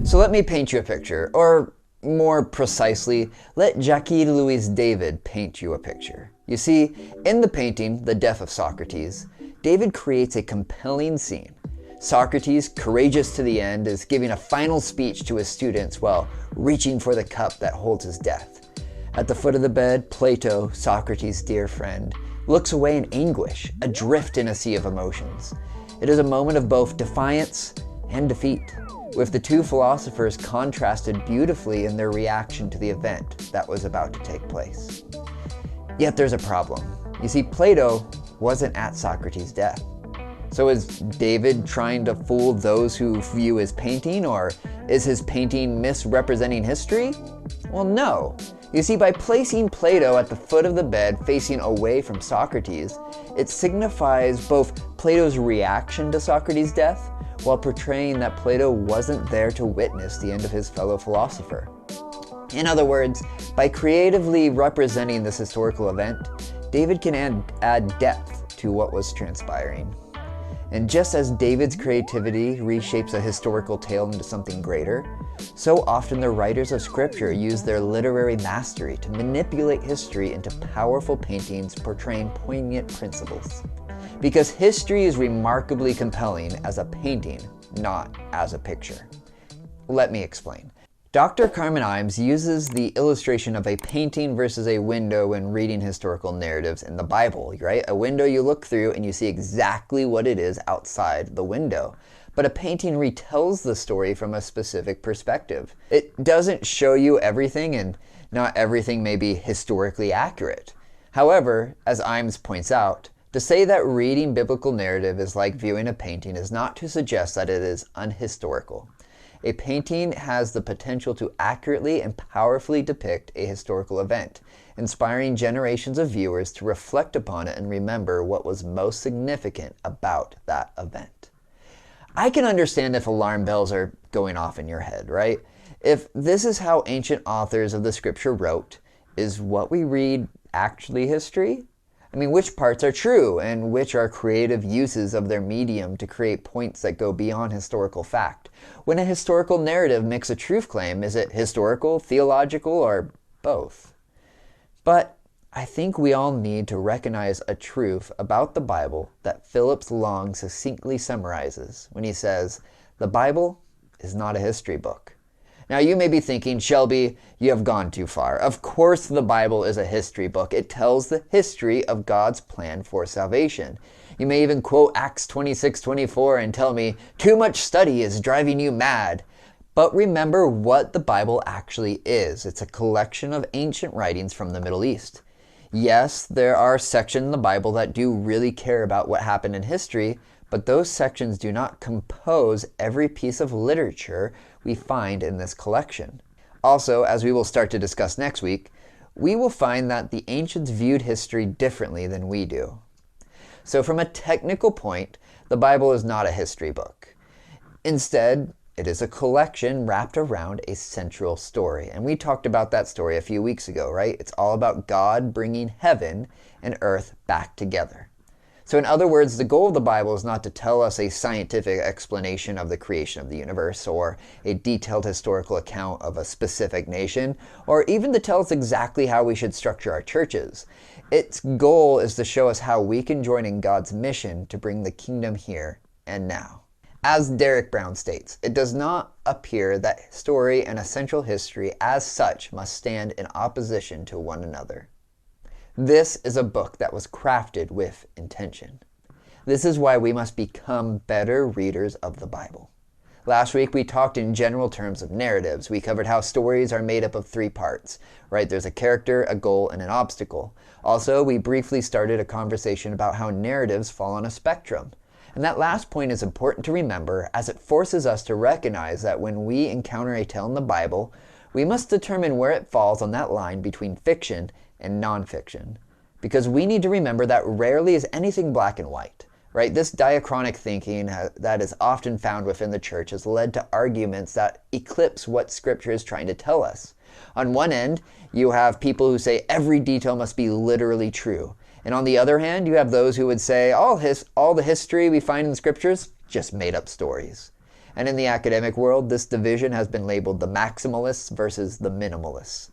So let me paint you a picture, or more precisely, let Jacques-Louis David paint you a picture. You see, in the painting, The Death of Socrates, David creates a compelling scene. Socrates, courageous to the end, is giving a final speech to his students while reaching for the cup that holds his death. At the foot of the bed, Plato, Socrates' dear friend, looks away in anguish, adrift in a sea of emotions. It is a moment of both defiance and defeat, with the two philosophers contrasted beautifully in their reaction to the event that was about to take place. Yet there's a problem. You see, Plato wasn't at Socrates' death. So is David trying to fool those who view his painting, or is his painting misrepresenting history? Well, no. You see, by placing Plato at the foot of the bed facing away from Socrates, it signifies both Plato's reaction to Socrates' death while portraying that Plato wasn't there to witness the end of his fellow philosopher. In other words, by creatively representing this historical event, David can add depth to what was transpiring. And just as David's creativity reshapes a historical tale into something greater, so often the writers of scripture use their literary mastery to manipulate history into powerful paintings portraying poignant principles. Because history is remarkably compelling as a painting, not as a picture. Let me explain. Dr. Carmen Imes uses the illustration of a painting versus a window when reading historical narratives in the Bible, right? A window you look through and you see exactly what it is outside the window. But a painting retells the story from a specific perspective. It doesn't show you everything, and not everything may be historically accurate. However, as Imes points out, to say that reading biblical narrative is like viewing a painting is not to suggest that it is unhistorical. A painting has the potential to accurately and powerfully depict a historical event, inspiring generations of viewers to reflect upon it and remember what was most significant about that event. I can understand if alarm bells are going off in your head, right? If this is how ancient authors of the scripture wrote, is what we read actually history? I mean, which parts are true and which are creative uses of their medium to create points that go beyond historical fact? When a historical narrative makes a truth claim, is it historical, theological, or both? But I think we all need to recognize a truth about the Bible that Phillips Long succinctly summarizes when he says, "The Bible is not a history book." Now you may be thinking, Shelby, you have gone too far. Of course the Bible is a history book. It tells the history of God's plan for salvation. You may even quote Acts 26:24 and tell me, too much study is driving you mad. But remember what the Bible actually is. It's a collection of ancient writings from the Middle East. Yes, there are sections in the Bible that do really care about what happened in history, but those sections do not compose every piece of literature we find in this collection. Also, as we will start to discuss next week, we will find that the ancients viewed history differently than we do. So from a technical point, the Bible is not a history book. Instead, it is a collection wrapped around a central story. And we talked about that story a few weeks ago, right? It's all about God bringing heaven and earth back together. So in other words, the goal of the Bible is not to tell us a scientific explanation of the creation of the universe, or a detailed historical account of a specific nation, or even to tell us exactly how we should structure our churches. Its goal is to show us how we can join in God's mission to bring the kingdom here and now. As Derek Brown states, it does not appear that story and essential history as such must stand in opposition to one another. This is a book that was crafted with intention. This is why we must become better readers of the Bible. Last week we talked in general terms of narratives. We covered how stories are made up of three parts, right? There's a character, a goal, and an obstacle. Also, we briefly started a conversation about how narratives fall on a spectrum. And that last point is important to remember, as it forces us to recognize that when we encounter a tale in the Bible, we must determine where it falls on that line between fiction and nonfiction. Because we need to remember that rarely is anything black and white, right? This diachronic thinking that is often found within the church has led to arguments that eclipse what Scripture is trying to tell us. On one end, you have people who say every detail must be literally true. And on the other hand, you have those who would say all the history we find in the Scriptures, just made up stories. And in the academic world, this division has been labeled the maximalists versus the minimalists.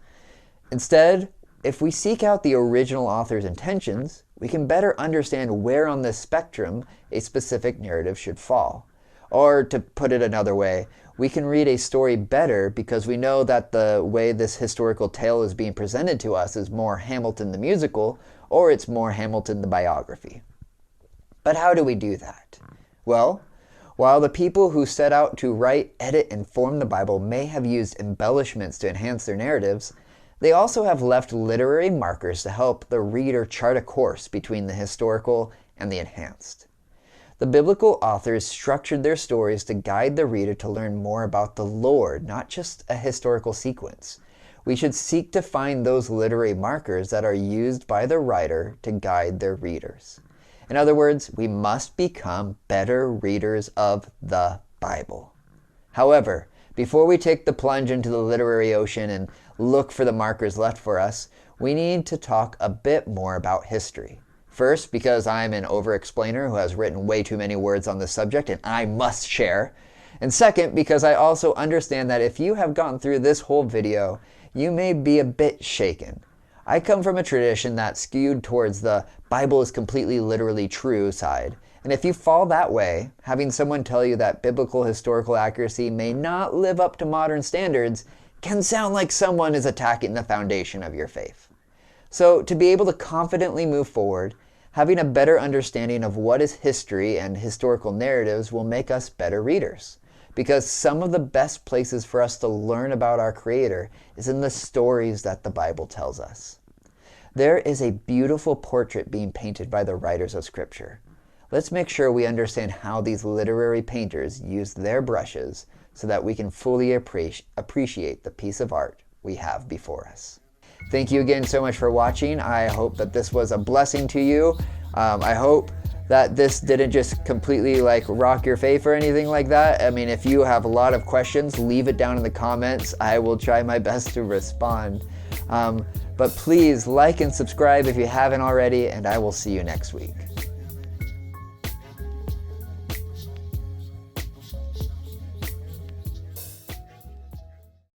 Instead, if we seek out the original author's intentions, we can better understand where on this spectrum a specific narrative should fall. Or to put it another way, we can read a story better because we know that the way this historical tale is being presented to us is more Hamilton the musical, or it's more Hamilton the biography. But how do we do that? Well, while the people who set out to write, edit, and form the Bible may have used embellishments to enhance their narratives, they also have left literary markers to help the reader chart a course between the historical and the enhanced. The biblical authors structured their stories to guide the reader to learn more about the Lord, not just a historical sequence. We should seek to find those literary markers that are used by the writer to guide their readers. In other words, we must become better readers of the Bible. However, before we take the plunge into the literary ocean and look for the markers left for us, we need to talk a bit more about history. First, because I'm an over-explainer who has written way too many words on this subject and I must share. And second, because I also understand that if you have gotten through this whole video, you may be a bit shaken. I come from a tradition that skewed towards the Bible is completely literally true side. And if you fall that way, having someone tell you that biblical historical accuracy may not live up to modern standards can sound like someone is attacking the foundation of your faith. So to be able to confidently move forward, having a better understanding of what is history and historical narratives will make us better readers. Because some of the best places for us to learn about our Creator is in the stories that the Bible tells us. There is a beautiful portrait being painted by the writers of Scripture. Let's make sure we understand how these literary painters used their brushes so that we can fully appreciate the piece of art we have before us. Thank you again so much for watching. I hope that this was a blessing to you. I hope that this didn't just completely rock your faith or anything like that. I mean, if you have a lot of questions, leave it down in the comments. I will try my best to respond. But please like and subscribe if you haven't already, and I will see you next week.